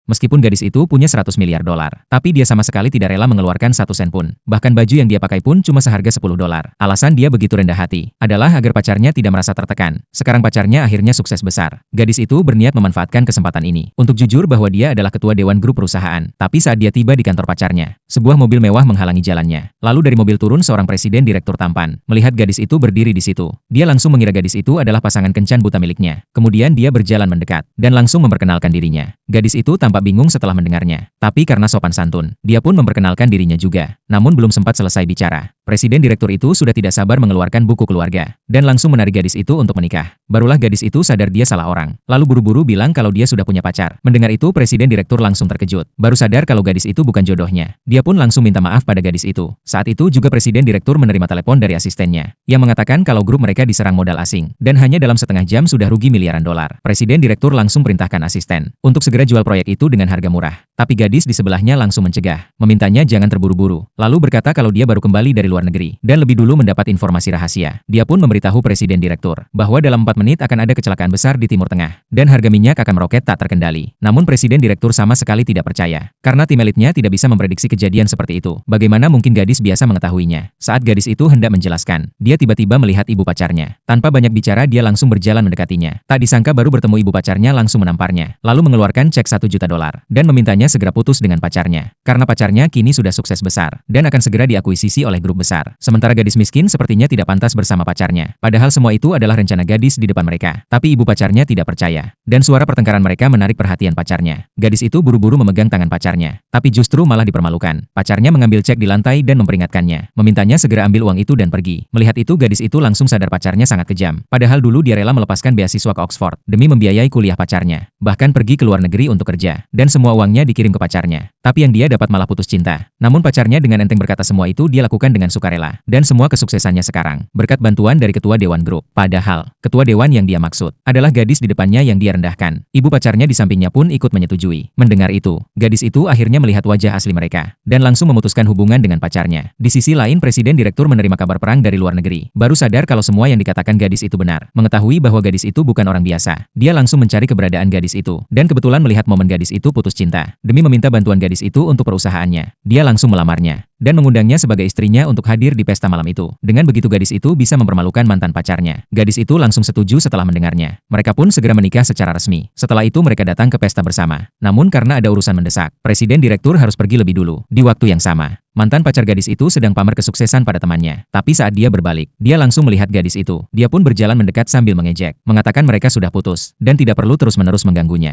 Meskipun gadis itu punya 100 miliar dolar, tapi dia sama sekali tidak rela mengeluarkan 1 sen pun. Bahkan baju yang dia pakai pun cuma seharga 10 dolar. Alasan dia begitu rendah hati adalah agar pacarnya tidak merasa tertekan. Sekarang pacarnya akhirnya sukses besar. Gadis itu berniat memanfaatkan kesempatan ini untuk jujur bahwa dia adalah ketua dewan grup perusahaan. Tapi saat dia tiba di kantor pacarnya, sebuah mobil mewah menghalangi jalannya. Lalu dari mobil turun seorang presiden direktur tampan. Melihat gadis itu berdiri di situ, dia langsung mengira gadis itu adalah pasangan kencan buta miliknya. Kemudian dia berjalan mendekat dan langsung memperkenalkan dirinya. Gadis itu tampak bingung setelah mendengarnya. Tapi karena sopan santun, dia pun memperkenalkan dirinya juga. Namun belum sempat selesai bicara, presiden direktur itu sudah tidak sabar mengeluarkan buku keluarga dan langsung menarik gadis itu untuk menikah. Barulah gadis itu sadar dia salah orang, lalu buru-buru bilang kalau dia sudah punya pacar. Mendengar itu presiden direktur langsung terkejut. Baru sadar kalau gadis itu bukan jodohnya. Dia pun langsung minta maaf pada gadis itu. Saat itu juga presiden direktur menerima telepon dari asistennya yang mengatakan kalau grup mereka diserang modal asing dan hanya dalam setengah jam sudah rugi miliaran dolar. Presiden direktur langsung perintahkan asisten untuk segera jual proyek itu dengan harga murah. Tapi gadis di sebelahnya langsung mencegah, memintanya jangan terburu-buru. Lalu berkata kalau dia baru kembali dari luar negeri dan lebih dulu mendapat informasi rahasia. Dia pun memberitahu presiden direktur bahwa dalam 4 menit akan ada kecelakaan besar di Timur Tengah dan harga minyak akan meroket tak terkendali. Namun presiden direktur sama sekali tidak percaya karena tim elitnya tidak bisa memprediksi kejadian seperti itu. Bagaimana mungkin gadis biasa mengetahuinya? Saat gadis itu hendak menjelaskan, dia tiba-tiba melihat ibu pacarnya. Tanpa banyak bicara dia langsung berjalan mendekatinya. Tak disangka baru bertemu ibu pacarnya langsung menamparnya, lalu mengeluarkan cek 1 juta dolar dan memintanya segera putus dengan pacarnya. Karena pacarnya kini sudah sukses besar dan akan segera diakuisisi oleh grup besar. Sementara gadis miskin sepertinya tidak pantas bersama pacarnya. Padahal semua itu adalah rencana gadis di depan mereka. Tapi ibu pacarnya tidak percaya. Dan suara pertengkaran mereka menarik perhatian pacarnya. Gadis itu buru-buru memegang tangan pacarnya. Tapi justru malah dipermalukan. Pacarnya mengambil cek di lantai dan memperingatkannya. Memintanya segera ambil uang itu dan pergi. Melihat itu gadis itu langsung sadar pacarnya sangat kejam. Padahal dulu dia rela melepaskan beasiswa ke Oxford demi membiayai kuliah pacarnya. Bahkan pergi ke luar negeri untuk kerja. Dan semua uangnya dikirim ke pacarnya. Tapi yang dia dapat malah putus cinta. Namun pacarnya dengan enteng berkata semua itu dia lakukan dengan sukarela. Dan semua kesuksesannya sekarang berkat bantuan dari ketua dewan grup. Padahal, ketua dewan yang dia maksud adalah gadis di depannya yang dia rendahkan. Ibu pacarnya di sampingnya pun ikut menyetujui. Mendengar itu, gadis itu akhirnya melihat wajah asli mereka dan langsung memutuskan hubungan dengan pacarnya. Di sisi lain presiden direktur menerima kabar perang dari luar negeri. Baru sadar kalau semua yang dikatakan gadis itu benar. Mengetahui bahwa gadis itu bukan orang biasa, dia langsung mencari keberadaan gadis itu dan kebetulan melihat momen gadis itu putus cinta. Demi meminta bantuan gadis itu untuk perusahaannya, dia langsung melamarnya dan mengundangnya sebagai istrinya untuk hadir di pesta malam itu. Dengan begitu gadis itu bisa mempermalukan mantan pacarnya. Gadis itu langsung setuju setelah mendengarnya. Mereka pun segera menikah secara resmi. Setelah itu mereka datang ke pesta bersama. Namun karena ada urusan mendesak, presiden direktur harus pergi lebih dulu. Di waktu yang sama, mantan pacar gadis itu sedang pamer kesuksesan pada temannya. Tapi saat dia berbalik, dia langsung melihat gadis itu. Dia pun berjalan mendekat sambil mengejek, mengatakan mereka sudah putus dan tidak perlu terus-menerus mengganggunya.